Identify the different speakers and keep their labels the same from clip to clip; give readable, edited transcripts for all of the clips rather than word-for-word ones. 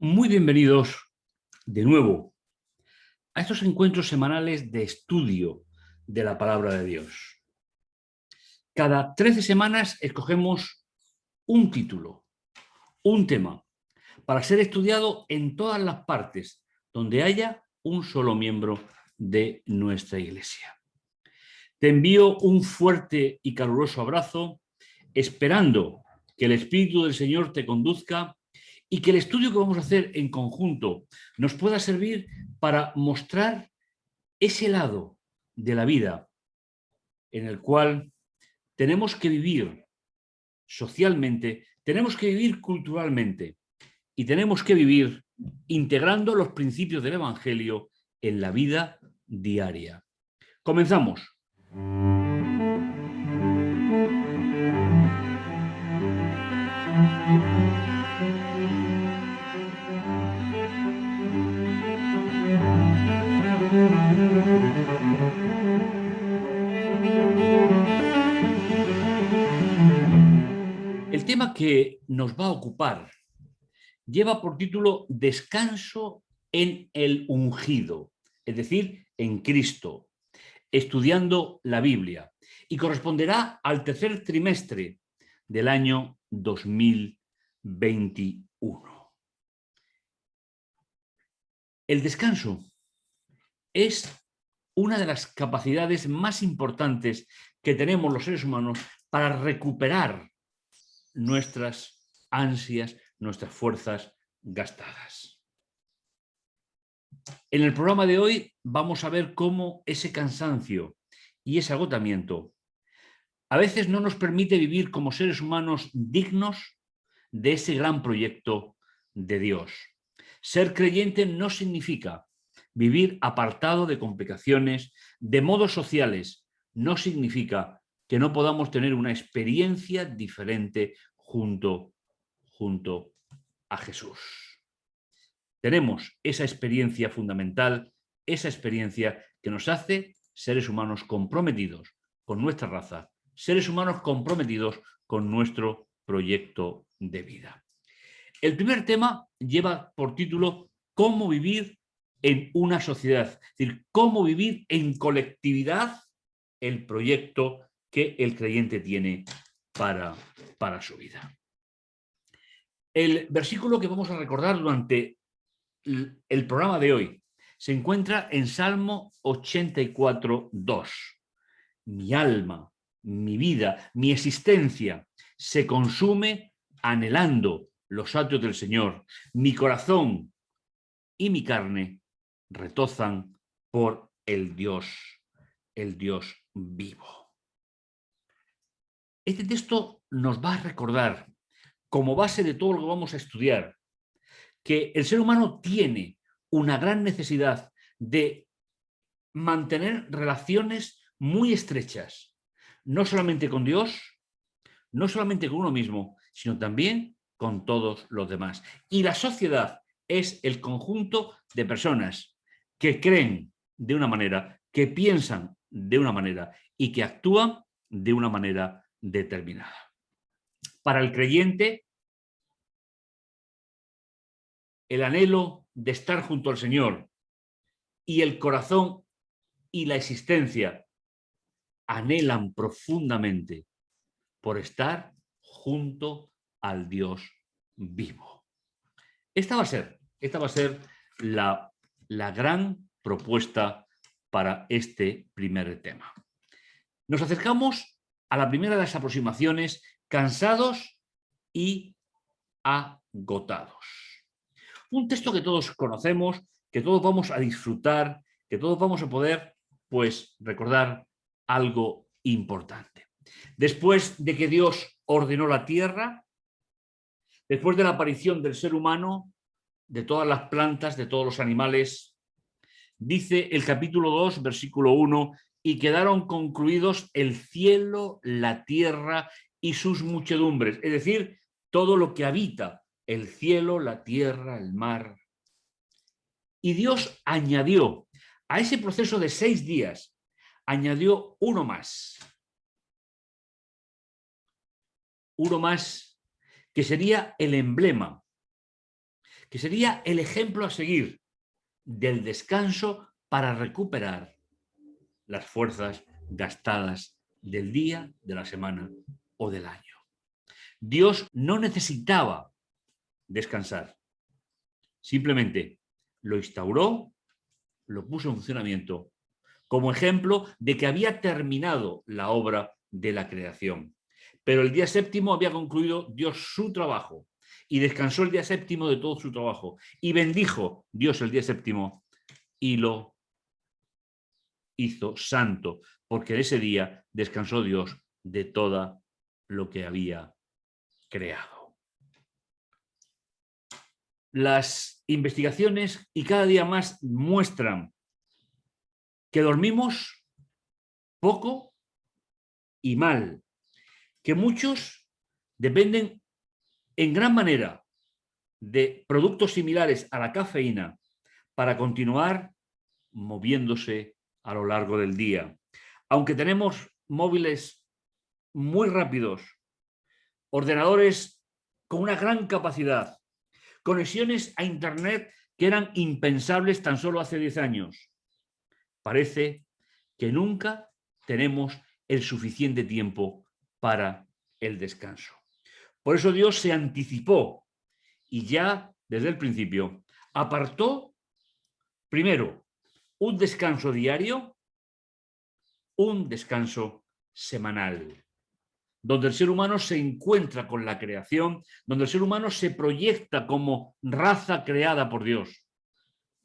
Speaker 1: Muy bienvenidos de nuevo a estos encuentros semanales de estudio de la palabra de Dios. Cada 13 semanas escogemos un título, un tema, para ser estudiado en todas las partes donde haya un solo miembro de nuestra Iglesia. Te envío un fuerte y caluroso abrazo, esperando que el Espíritu del Señor te conduzca y que el estudio que vamos a hacer en conjunto nos pueda servir para mostrar ese lado de la vida en el cual tenemos que vivir socialmente, tenemos que vivir culturalmente y tenemos que vivir integrando los principios del Evangelio en la vida diaria. Comenzamos. El tema que nos va a ocupar lleva por título Descanso en el ungido, es decir, en Cristo, estudiando la Biblia, y corresponderá al tercer trimestre del año 2021. El descanso es una de las capacidades más importantes que tenemos los seres humanos para recuperar nuestras ansias, nuestras fuerzas gastadas. En el programa de hoy vamos a ver cómo ese cansancio y ese agotamiento a veces no nos permite vivir como seres humanos dignos de ese gran proyecto de Dios. Ser creyente no significa vivir apartado de complicaciones, de modos sociales, no significa que no podamos tener una experiencia diferente junto a Jesús. Tenemos esa experiencia fundamental, esa experiencia que nos hace seres humanos comprometidos con nuestra raza, seres humanos comprometidos con nuestro proyecto de vida. El primer tema lleva por título ¿Cómo vivir en una sociedad? Es decir, cómo vivir en colectividad el proyecto que el creyente tiene para su vida. El versículo que vamos a recordar durante el programa de hoy se encuentra en Salmo 84:2. Mi alma, mi vida, mi existencia se consume anhelando los atrios del Señor. Mi corazón y mi carne retozan por el Dios vivo. Este texto nos va a recordar, como base de todo lo que vamos a estudiar, que el ser humano tiene una gran necesidad de mantener relaciones muy estrechas, no solamente con Dios, no solamente con uno mismo, sino también con todos los demás. Y la sociedad es el conjunto de personas que creen de una manera, que piensan de una manera y que actúan de una manera determinada. Para el creyente, el anhelo de estar junto al Señor y el corazón y la existencia anhelan profundamente por estar junto al Dios vivo. Esta va a ser la gran propuesta para este primer tema. Nos acercamos a la primera de las aproximaciones, cansados y agotados. Un texto que todos conocemos, que todos vamos a disfrutar, que todos vamos a poder, pues, recordar algo importante. Después de que Dios ordenó la tierra, después de la aparición del ser humano, de todas las plantas, de todos los animales, dice el capítulo 2, versículo 1, y quedaron concluidos el cielo, la tierra y sus muchedumbres, es decir, todo lo que habita el cielo, la tierra, el mar. Y Dios añadió a ese proceso de 6 días, añadió uno más, que sería el emblema, que sería el ejemplo a seguir del descanso para recuperar las fuerzas gastadas del día, de la semana o del año. Dios no necesitaba descansar, simplemente lo instauró, lo puso en funcionamiento como ejemplo de que había terminado la obra de la creación. Pero el día séptimo había concluido Dios su trabajo y descansó el día séptimo de todo su trabajo y bendijo Dios el día séptimo y lo hizo santo, porque en ese día descansó Dios de todo lo que había creado. Las investigaciones y cada día más muestran que dormimos poco y mal, que muchos dependen en gran manera de productos similares a la cafeína para continuar moviéndose a lo largo del día. Aunque tenemos móviles muy rápidos, ordenadores con una gran capacidad, conexiones a Internet que eran impensables tan solo hace 10 años, parece que nunca tenemos el suficiente tiempo para el descanso. Por eso Dios se anticipó y ya desde el principio apartó primero un descanso diario, un descanso semanal, donde el ser humano se encuentra con la creación, donde el ser humano se proyecta como raza creada por Dios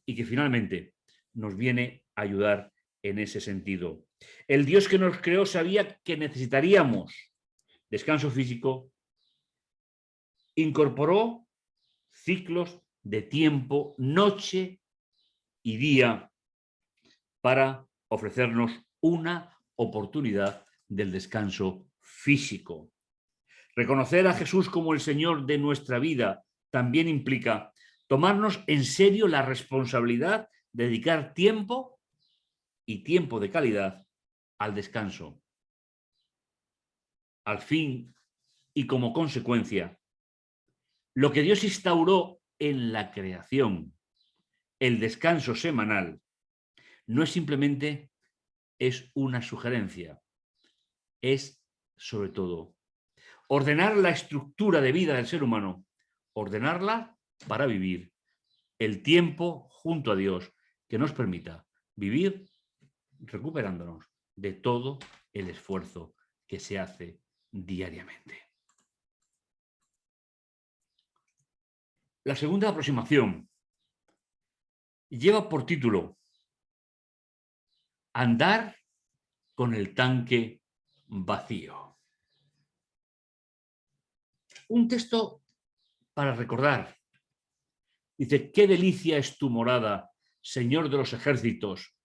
Speaker 1: y que finalmente nos viene a ayudar en ese sentido. El Dios que nos creó sabía que necesitaríamos descanso físico, incorporó ciclos de tiempo, noche y día, para ofrecernos una oportunidad del descanso físico. Reconocer a Jesús como el Señor de nuestra vida también implica tomarnos en serio la responsabilidad de dedicar tiempo y tiempo de calidad al descanso. Al fin y como consecuencia, lo que Dios instauró en la creación, el descanso semanal, no es simplemente una sugerencia, es sobre todo ordenar la estructura de vida del ser humano, ordenarla para vivir el tiempo junto a Dios que nos permita vivir recuperándonos de todo el esfuerzo que se hace diariamente. La segunda aproximación lleva por título Andar con el tanque vacío. Un texto para recordar. Dice, qué delicia es tu morada, Señor de los ejércitos.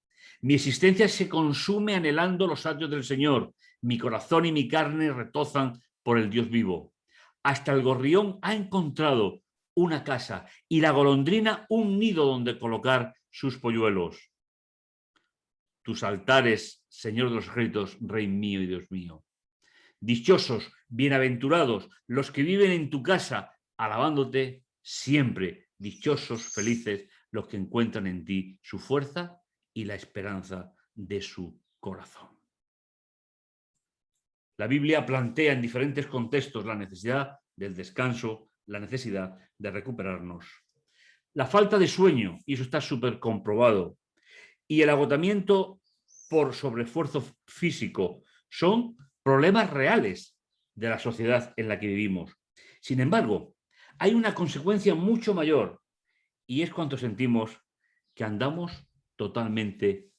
Speaker 1: Mi existencia se consume anhelando los atrios del Señor. Mi corazón y mi carne retozan por el Dios vivo. Hasta el gorrión ha encontrado una casa y la golondrina un nido donde colocar sus polluelos. Tus altares, Señor de los ejércitos, Rey mío y Dios mío. Dichosos, bienaventurados, los que viven en tu casa, alabándote siempre. Dichosos, felices, los que encuentran en ti su fuerza y la esperanza de su corazón. La Biblia plantea en diferentes contextos la necesidad del descanso, la necesidad de recuperarnos. La falta de sueño, y eso está súper comprobado, y el agotamiento por sobreesfuerzo físico son problemas reales de la sociedad en la que vivimos. Sin embargo, hay una consecuencia mucho mayor y es cuando sentimos que andamos totalmente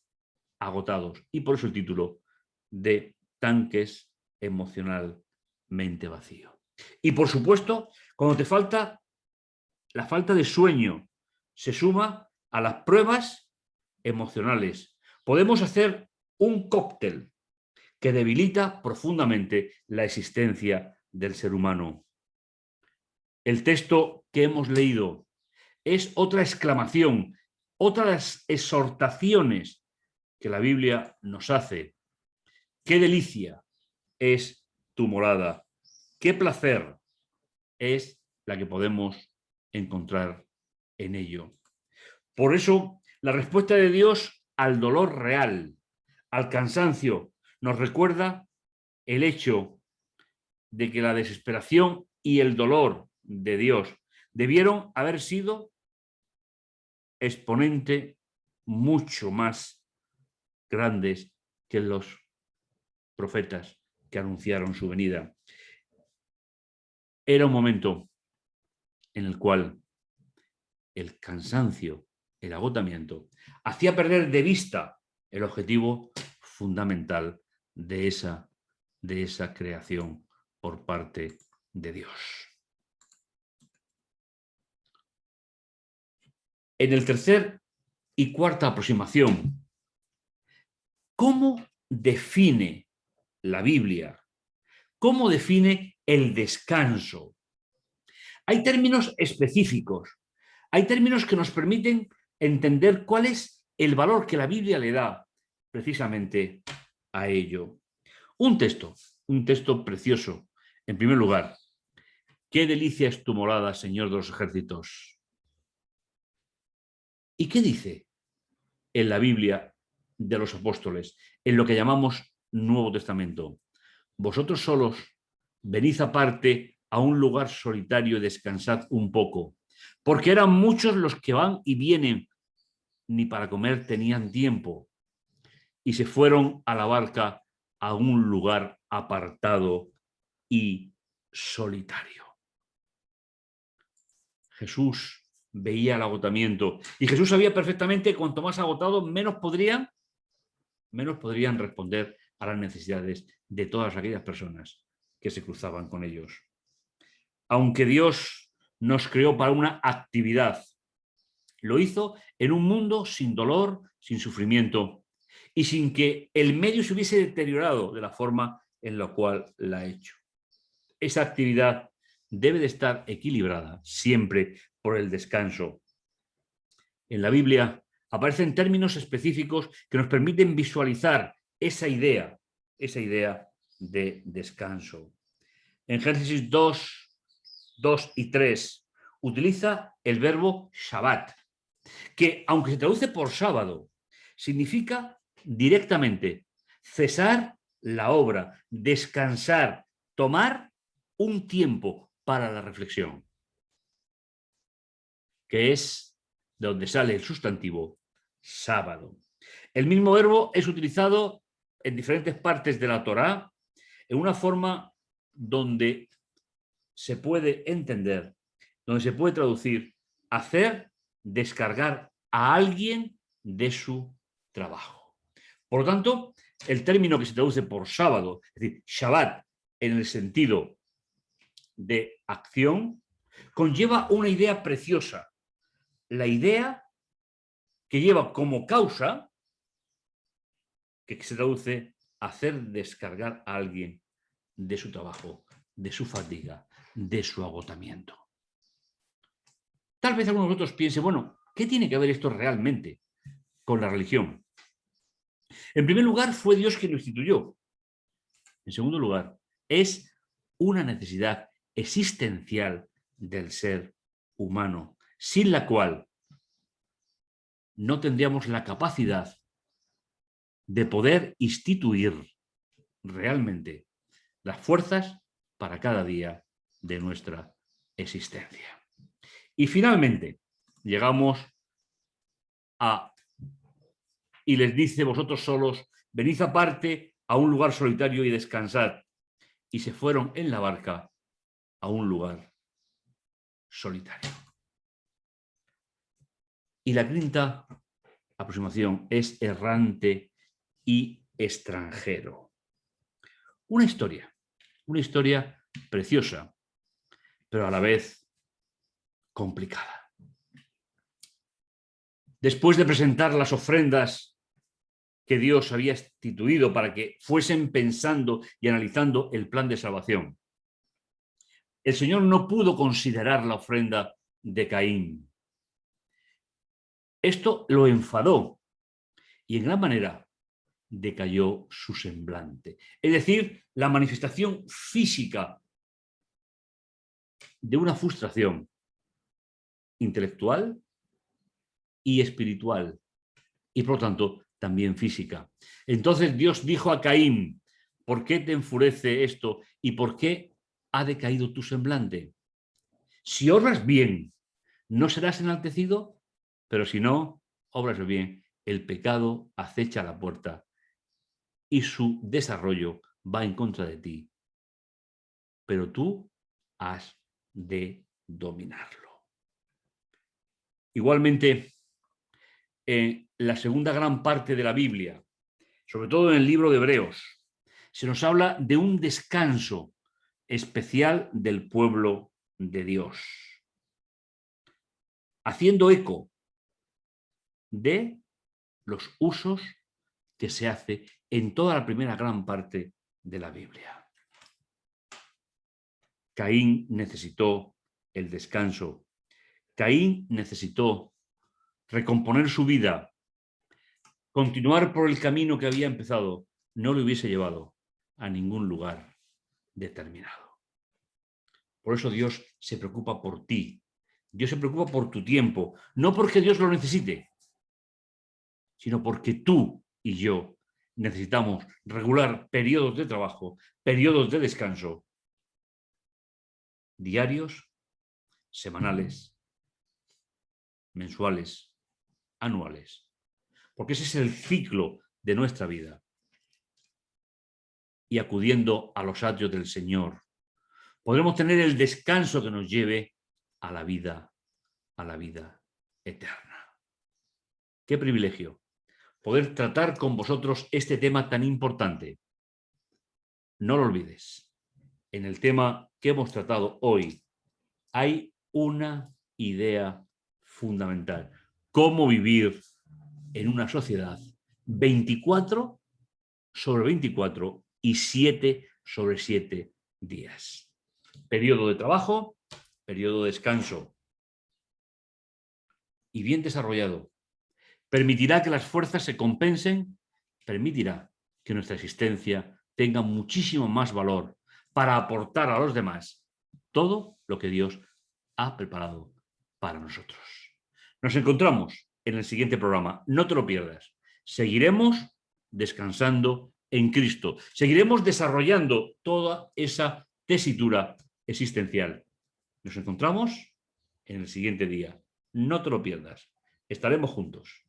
Speaker 1: agotados. Y por eso el título de tanques emocionalmente vacío. Y por supuesto, cuando te falta la falta de sueño, se suma a las pruebas emocionales. Podemos hacer un cóctel que debilita profundamente la existencia del ser humano. El texto que hemos leído es otra exclamación, otras exhortaciones que la Biblia nos hace. ¡Qué delicia es tu morada! ¡Qué placer es la que podemos encontrar en ello. Por eso, la respuesta de Dios al dolor real, al cansancio, nos recuerda el hecho de que la desesperación y el dolor de Dios debieron haber sido exponente mucho más grandes que los profetas que anunciaron su venida. Era un momento en el cual el cansancio, el agotamiento, hacía perder de vista el objetivo fundamental de esa creación por parte de Dios. En el tercer y cuarta aproximación, ¿cómo define la Biblia? ¿Cómo define el descanso? Hay términos específicos, hay términos que nos permiten entender cuál es el valor que la Biblia le da precisamente a ello. Un texto precioso. En primer lugar, qué delicia es tu morada, Señor de los ejércitos. ¿Y qué dice en la Biblia de los apóstoles, en lo que llamamos Nuevo Testamento? Vosotros solos venid aparte a un lugar solitario y descansad un poco, porque eran muchos los que van y vienen, ni para comer tenían tiempo, y se fueron a la barca a un lugar apartado y solitario. Jesús veía el agotamiento y Jesús sabía perfectamente que cuanto más agotados, menos podrían responder a las necesidades de todas aquellas personas que se cruzaban con ellos. Aunque Dios nos creó para una actividad, lo hizo en un mundo sin dolor, sin sufrimiento y sin que el medio se hubiese deteriorado de la forma en la cual la ha hecho. Esa actividad debe de estar equilibrada siempre por el descanso. En la Biblia aparecen términos específicos que nos permiten visualizar esa idea de descanso. En Génesis 2 y 3 utiliza el verbo Shabbat, que aunque se traduce por sábado, significa directamente cesar la obra, descansar, tomar un tiempo para la reflexión, que es de donde sale el sustantivo sábado. El mismo verbo es utilizado en diferentes partes de la Torá en una forma donde se puede entender, donde se puede traducir, hacer descargar a alguien de su trabajo. Por lo tanto, el término que se traduce por sábado, es decir, Shabbat, en el sentido de acción, conlleva una idea preciosa. La idea que lleva como causa, que se traduce, hacer descargar a alguien de su trabajo, de su fatiga, de su agotamiento. Tal vez algunos de vosotros piensen, bueno, ¿qué tiene que ver esto realmente con la religión? En primer lugar, fue Dios quien lo instituyó. En segundo lugar, es una necesidad existencial del ser humano, sin la cual no tendríamos la capacidad de poder instituir realmente las fuerzas para cada día de nuestra existencia. Y finalmente, llegamos a, y les dice, vosotros solos, venid aparte a un lugar solitario y descansad. Y se fueron en la barca a un lugar solitario. Y la quinta aproximación es errante y extranjero. Una historia preciosa, pero a la vez complicada. Después de presentar las ofrendas que Dios había instituido para que fuesen pensando y analizando el plan de salvación, el Señor no pudo considerar la ofrenda de Caín. Esto lo enfadó y en gran manera decayó su semblante. Es decir, la manifestación física de una frustración intelectual y espiritual, y por lo tanto también física. Entonces Dios dijo a Caín, ¿por qué te enfurece esto y por qué ha decaído tu semblante? Si obras bien, no serás enaltecido, pero si no obras bien, el pecado acecha a la puerta y su desarrollo va en contra de ti. Pero tú has de dominarlo. Igualmente, en la segunda gran parte de la Biblia, sobre todo en el libro de Hebreos, se nos habla de un descanso especial del pueblo de Dios, haciendo eco de los usos que se hace en toda la primera gran parte de la Biblia. Caín necesitó el descanso. Caín necesitó recomponer su vida, continuar por el camino que había empezado, no le hubiese llevado a ningún lugar determinado. Por eso Dios se preocupa por ti. Dios se preocupa por tu tiempo, no porque Dios lo necesite, sino porque tú y yo necesitamos regular periodos de trabajo, periodos de descanso, diarios, semanales, mensuales, anuales, porque ese es el ciclo de nuestra vida. Y acudiendo a los atrios del Señor, podremos tener el descanso que nos lleve a la vida eterna. Qué privilegio poder tratar con vosotros este tema tan importante. No lo olvides. En el tema que hemos tratado hoy hay una idea fundamental. Cómo vivir en una sociedad 24/24 y 7/7 días. Periodo de trabajo, periodo de descanso. Y bien desarrollado. Permitirá que las fuerzas se compensen, permitirá que nuestra existencia tenga muchísimo más valor para aportar a los demás todo lo que Dios ha preparado para nosotros. Nos encontramos en el siguiente programa. No te lo pierdas. Seguiremos descansando en Cristo. Seguiremos desarrollando toda esa tesitura existencial. Nos encontramos en el siguiente día. No te lo pierdas. Estaremos juntos.